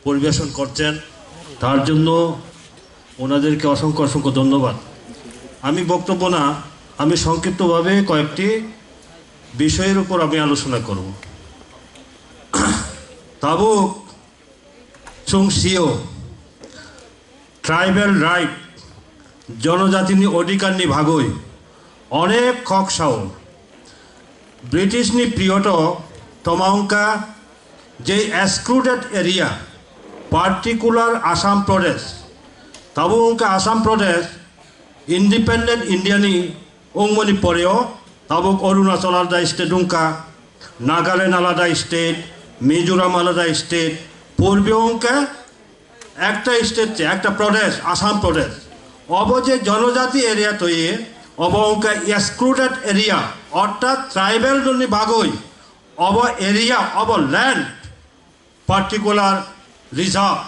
পরিবেশন করছেন, তার জন্য ওনাদেরকে অসংখ্য অসংখ্য ধন্যবাদ। আমি বক্তব্য না, আমি সংক্ষিপ্তভাবে কয়েকটি বিষয়ের উপর আমি আলোচনা করব। তাবুক চুংসিও ট্রাইবেল রাইট জনজাতিনি অধিকারনি ভাগই অনেক খকসাও ব্রিটিশনি প্রিয়ট তমাঙ্কা যে এক্সক্লুডেড এরিয়া পার্টিকুলার আসাম প্রদেশ তাবুঙ্কা আসাম প্রদেশ ইন্ডিপেন্ডেন্ট ইন্ডিয়ানি ওংমনি পরেও তাবুক অরুণাচল আলাদা স্টেট উঙ্কা, নাগাল্যান্ড আলাদা স্টেট, মিজোরাম আলাদা স্টেট, পূর্বীয় অঙ্কা একটা স্টেট একটা প্রদেশ আসাম প্রদেশ অব যে জনজাতি এরিয়া তৈরি অব অঙ্কা এক্সক্লুডেড এরিয়া অর্থাৎ ট্রাইবেল জন্য ভাগই of area of land particular reserve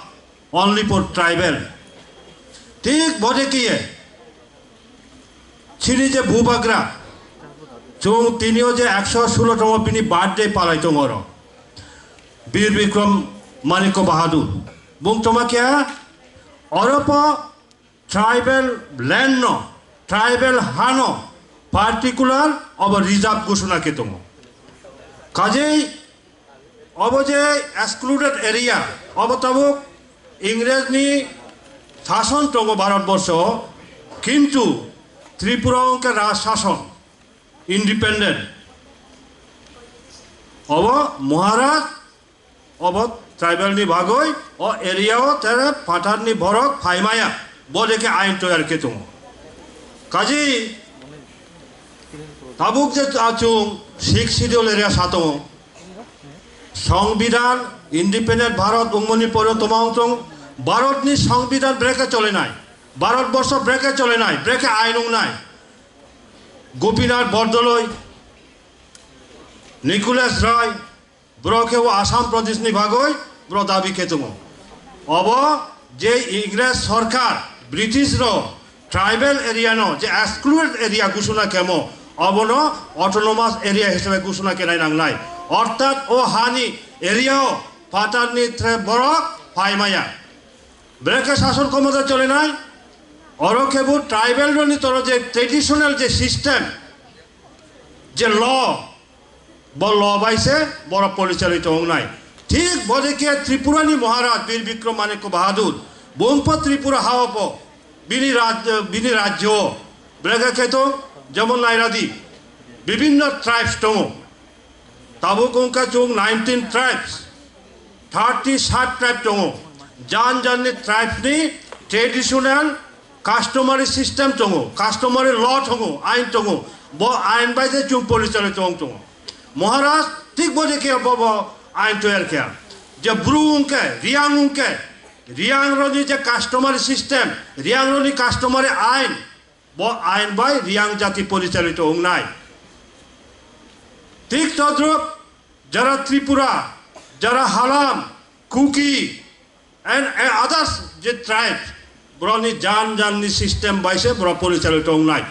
only for tribal ঠিক বোঝে কি ছিনি যে ভূবাগ্রা চুং তিনিও যে 116তম পিনি বার্থডে পালাই তোমার বীর বিক্রম মানিক্য বাহাদুর বুং তোমাকে অরপ ট্রাইবেল ল্যান্ড ন ট্রাইবেল হান পার্টিকুলার অব রিজার্ভ ঘোষণাকে তোম কাজেই অব যে এক্সক্লুডেড এরিয়া অব তাবুক ইংরেজনি শাসন তম ভারতবর্ষ কিন্তু ত্রিপুরা অঙ্কের রাজ শাসন ইন্ডিপেন্ডেন্ট অব মহারাজ অব ট্রাইবেলনি ভাগই ও এরিয়াও তারা পাঠারনি ভরক ফাইমায়া বলেকে আইন তৈরি কে তুম কাজী তাবুক যে আচুং শিখ শিডিউল এরিয়া সাতম সংবিধান ইন্ডিপেন্ডেন্ট ভারত উঙ্মনি পরে তোমাং ভারতনি সংবিধান ব্রেকে চলে নাই ভারতবর্ষ ব্রেকে চলে নাই ব্রেকে আইন নাই গোপীনাথ বরদলৈ নিকোলাস রায় ব্রকে ও আসাম প্রদেশনি ভাগই ব্র দাবি খেতুম অব যে ইংরেজ সরকার ব্রিটিশর ট্রাইবেল এরিয়া ন যে এক্সক্লুডেড এরিয়া ঘোষণা কেম অবন অটোনোমাস এরিয়া হিসেবে ঘোষণা কেনাই নাংলাই অর্থাৎ ও হানি এরিয়াও পাটারনি বরক ফাইমায়া ব্রেকে শাসন ক্ষমতা চলে নাই অরকেবু ট্রাইবেল তোর যে ট্রেডিশনাল যে সিস্টেম যে ল ল বাইছে বড় পরিচালিত নাই ঠিক বদেকে ত্রিপুরানি মহারাজ বীর বিক্রম মানিক্য বাহাদুর বংপ ত্রিপুরা হাওপ বিনি রাজ্য ব্রেকে খেত যেমন নাইরাদি বিভিন্ন ট্রাইবস দङ তাবুক অঙ্কা চুং 19 ট্রাইবস 37 ট্রাইব দङ জান জাননি ট্রাইবসনি ট্রেডিশনাল কাস্টমারি সিস্টেম দङ কাস্টমারি ল দङ আইন দङ ব আইন বাইছে চুং পরিচালিত দङ মহারাজ ঠিক বদেকে বব আইন তৈরি খেয়া যে ব্রু উঙ্কে রিয়াং রনি যে কাস্টমারি সিস্টেম রিয়াং রনি কাস্টমারি আইন ব আইন বাই রিয়াং জাতি পরিচালিত নাই ঠিক তদ্রুপ যারা ত্রিপুরা যারা হালাম কুকি এন্ড আদার্স যে ট্রাইব ব্রনি জাননি সিস্টেম বাইছে ব্র পরিচালিত নাই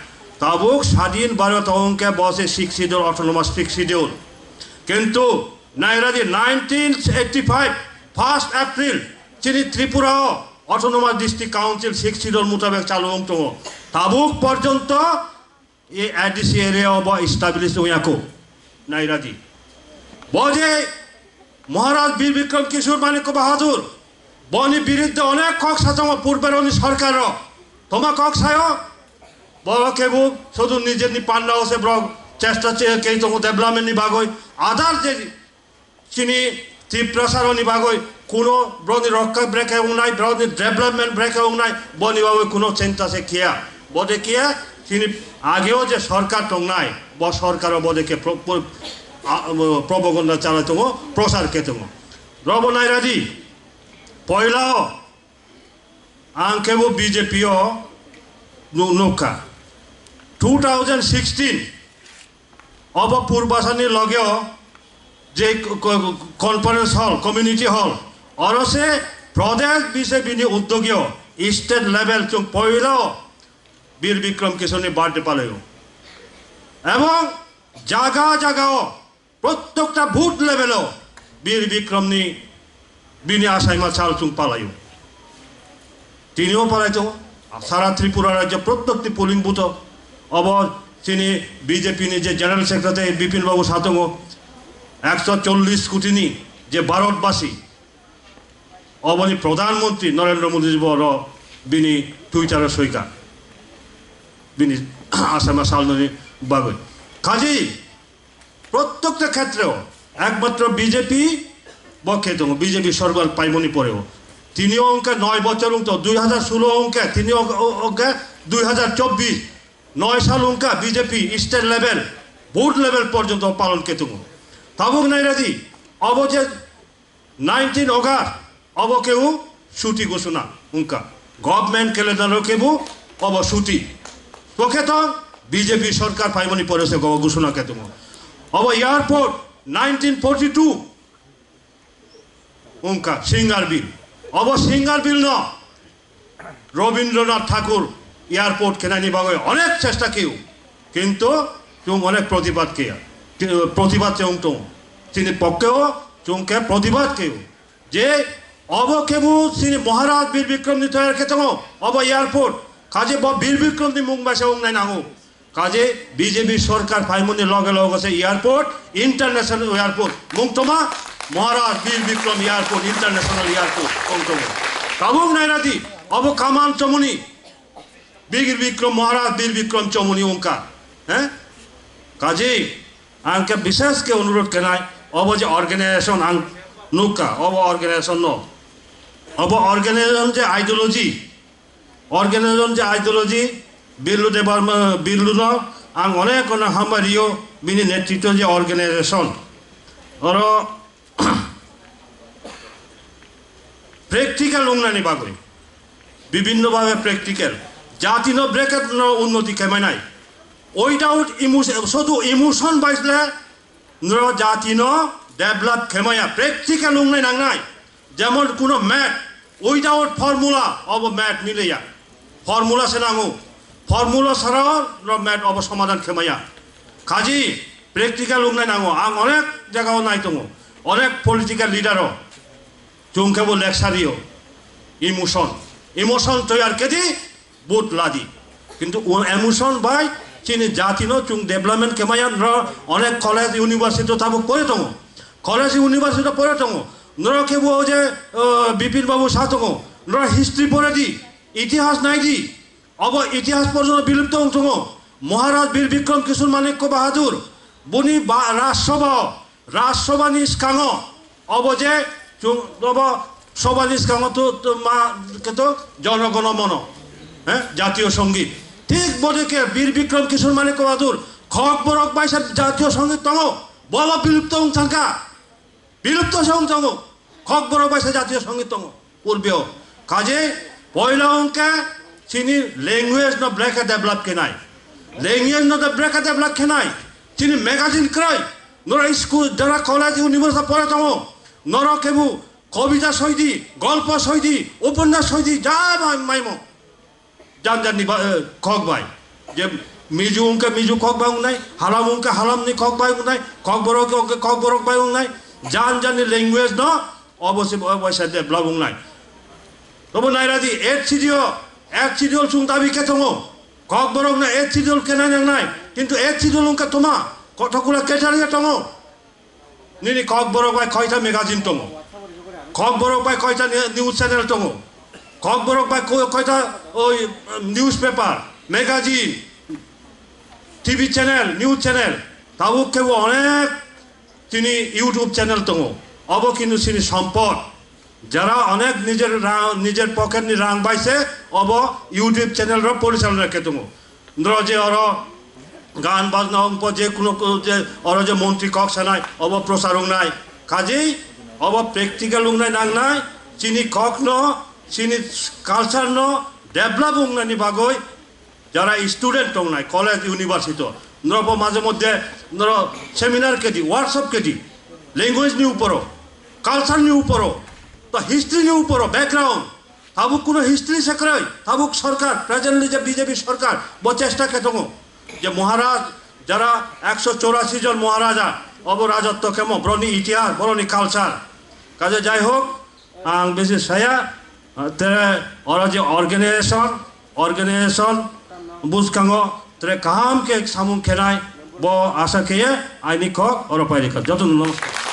তাবুক স্বাধীন ভারত অঙ্কে বসে শিখ শিডিউল অটোনোমাস শিখ শিডিউল কিন্তু নাইরাদি 1985 1 এপ্রিল চিনি ত্রিপুরা অটোনোমাস ডিস্ট্রিক্ট কাউন্সিল শিখ শিডিউল মোতাবেক চালু অংশ তাবুক পর্যন্ত এই এডিসি এরিয়া বা ইস্টাবলিশ হইয়াকো নাইরাদি বজে মহারাজ বীর বিক্রম কিশোর মানিক্য বাহাদুর বনি বিরুদ্ধে অনেক কক সাচম পূর্বের অনি সরকার তোমা কক সায় বড় কেবু শুধু নিজের নি পান্ডা হসে ব্র চেষ্টা কে তোমার ডেভেলপমেন্ট নিভাগই আদার যে চিনি ত্রিপ্রসার নিভাগই কোনো ব্রনি রক্ষা ব্রেকে নাই ব্রনি ডেভেলপমেন্ট ব্রেকে নাই বনি বাবু কোনো চিন্তা সে কিয়া বদে কিয়া চিনি আগেও যে সরকার তো নাই ব সরকার বদেকে প্রবগণ্ডা চালাতো প্রসার কেতো রব নাইরাদি পয়লাও আংকেবু বিজেপিও নৌকা 2016 অব পূর্বাসানি লগেও যে কনফারেন্স হল কমিউনিটি হল অরসে প্রদেশ বিজেপি উদ্যোগীয় স্টেট লেভেল চুং পয়লাও বীর বিক্রম কিশোরনি বার্থডে পালয় এবং জায়গাও প্রত্যেকটা বুথ লেভেলও বীর বিক্রমনি বিনি আসাইমা চাল চুং পালাইও তিনিও পালাইতো সারা ত্রিপুরা রাজ্য প্রত্যেকটি পোলিং বুথ অব তিনি বিজেপি যে জেনারেল সেক্রেটারি বিপিন বাবু সাতঙ্গ 140 কোটি যে ভারতবাসী অবনি প্রধানমন্ত্রী নরেন্দ্র মোদী বড় বিনি টুইটারে সৈকা বিনি আসামা সালনি বাগৈ কাজী প্রত্যেকটা ক্ষেত্রেও একমাত্র বিজেপি বক্ষে তো বিজেপি সরকার পাইমনি পরেও তিনিও অঙ্কে 9 বছর অঙ্ক 2016 অঙ্কে তিনি অঙ্কে 2024 9 সাল অঙ্কা BJP state level booth level পর্যন্ত পালন কেতুম তাবুক নাইরাদি অব যে 19 অগাস্ট অব কেউ ছুটি ঘোষণা অঙ্কা গভর্নমেন্ট ক্যালেন্ডারও কেউ অব ছুটি তোকে তো বিজেপি সরকার পাইমনি পড়েছে ঘোষণা কেতুম অব এয়ারপোর্ট 1942 অঙ্কা সিঙ্গার বিল অব সিঙ্গার বিল ন রবীন্দ্রনাথ ঠাকুর এয়ারপোর্ট কেনানি বাগে অনেক চেষ্টা কেউ কিন্তু চুং অনেক প্রতিবাদ কে প্রতিবাদ চুং তো তিনি পক্ষেও চুংকে প্রতিবাদ কেউ যে অব কেবু তিনি মহারাজ বীর বিক্রম নি তৈরি খেতে অব এয়ারপোর্ট কাজে বীর বিক্রম নি মুম্বাই উং নাই নাঙো কাজে বিজেপি সরকার ফাইমনি লগে লগ আছে এয়ারপোর্ট ইন্টারন্যাশনাল এয়ারপোর্ট মুংতমা Maharaj Bir Bikram airport international airport মুংতমা কাবুক নাইরাতি অব কামান চমনি বীর বিক্রম মহারাজ বীর বিক্রম চমনি উঙ্কা হ্যাঁ কাজে আঙ্কে বিশেষকে অনুরোধ কেনায় অব যে অর্গানাইজেশন আং নুকা অব অর্গানাইজেশন ন অব অর্গানাইজেশন যে আইডিওলজি বিল্লু দেবার বিল্লু ন আং অনেক অনেক হামারিও বিনি নেতৃত্ব যে অর্গানাইজেশন আর প্র্যাকটিক্যাল উন্নয়নী বাগৈ বিভিন্নভাবে প্র্যাকটিক্যাল জাতি ন ব্রেকেট ন উন্নতি কেমাই নাই উইদাউট ইমোশন শুধু ইমোশন বাইসলে জাতি ন ডেভেলপ কেমায়া প্র্যাকটিক্যাল উন্নয়ন নাংনাই যেমন কোনো ম্যাথ উইদাউট ফর্মুলা অব ম্যাথ মিলেয়া ফর্মুলা সে নাঙো ফর্মুলা ছাড়াও ম্যাথ অব সমাধান কেমায়া কাজী প্র্যাকটিক্যাল উন্নয়ন নাঙো আং অনেক জায়গাও নাই দङ অনেক পলিটিক্যাল লিডারও চুংকেবো লেকচারিও ইমোশন তৈয়ার কেদি বুট লাদি কিন্তু ইমোশন বাই চিনি জাতি ন চুং ডেভেলপমেন্ট কেমায়ান অনেক কলেজ ইউনিভার্সিটি তাবুক পড়ে দङ কলেজ ইউনিভার্সিটি পড়ে দङ নর কেবো যে বিপিন বাবু সাহ দङ নর হিস্ট্রি পড়ে দি ইতিহাস নাই দি অব ইতিহাস পর্যন্ত বিলুপ্ত দङ মহারাজ বীর বিক্রম কিশোর মানিক্য বাহাদুর বুনি রাজসভা নিষ্কাঙ অব যে চুং অব সভা নিষ্কাঙ তো মা তো জনগণ মন হ্যাঁ জাতীয় সঙ্গীত ঠিক বলেকে বীর বিক্রম কিশোর মানিক্য বাহাদুর খক বরক বাইসা জাতীয় সঙ্গীত দङ বল বিলুপ্ত থাকা বিলুপ্ত দङ খক বরক বাইসা জাতীয় সঙ্গীত দङ পূর্বেও কাজে পয়লা অঙ্কে চিনি ল্যাঙ্গুয়েজ ন ব্রেকে ডেভেলপ কেনাই ল্যাঙ্গুয়েজ ন ব্রেকে ডেভেলপ কেনাই চিনি ম্যাগাজিন ক্রয় নরা স্কুল যারা কলেজ ইউনিভার্সিটি পড়ে দङ নর কেবু কবিতা সৈদি গল্প সৈদি উপন্যাস সৈদি যা মাইম জানজানি খক বাই যে মিজু উঙ্কে মিজু খক বাই নাই হালাম উঙ্কে হালাম নি খক বাই নাই খক বরক উঙ্কে খক বরক বাই নাই জানজানি ল্যাঙ্গুয়েজ ন অবশ্যই অবশ্যই ডেভেলপ নাই তবু নাইরাদি এক সিডিওল চুং দাবি কে দङ খক বরক না এক সিডিওল কেনাই নাই কিন্তু এক সিডিওল উঙ্কে তোমা কতগুলা কেটারিয়া দङ নিনি খক বরক বাই কয়টা ম্যাগাজিন দङ খক বরক বাই কয়টা নিউজ চ্যানেল দङ খক বরক বাই কয়টা ওই newspaper magazine TV channel news channel তাবুক কেবো অনেক তিনি ইউটিউব চ্যানেল দङ অব কিন্তু তিনি সম্পদ যারা অনেক নিজের পকেট নি রাং পাইছে অব ইউটিউব চ্যানেলর পরিচালনা কে দङ ধর যে অর গান বাজনা অঙ্ক যে কোনো যে অর যে মন্ত্রী কক সানাই অব প্রচারং নাই কাজেই অব প্র্যাকটিক্যাল উংনাই নাং নাই চিনি কক ন চিনি কালচার ন ডেভেলপ উংনানি বাগৈ যারা স্টুডেন্ট দङ নাই কলেজ ইউনিভার্সিটি নরব মাঝে মধ্যে নর সেমিনার কেদি ওয়ার্কশপ কেদি ল্যাঙ্গুয়েজ নি উপরও কালচার নি উপরও তো হিস্ট্রি নি উপরও ব্যাকগ্রাউন্ড তাবুক কোনো হিস্ট্রি শেখায় তাবুক সরকার প্রেজেন্টলি যে বিজেপি সরকার চেষ্টা কে দङ যে মহারাজ যারা 184 জন মহারাজা অব রাজত্ব কেমন বরনি ইতিহাস বরনি কালচার কাজে যাই হোক ang bisi saya tere oraji organisation buskango tere kaham ke samung kenai bo asa keye aini kok oropai dikat. Jatuh namaskar.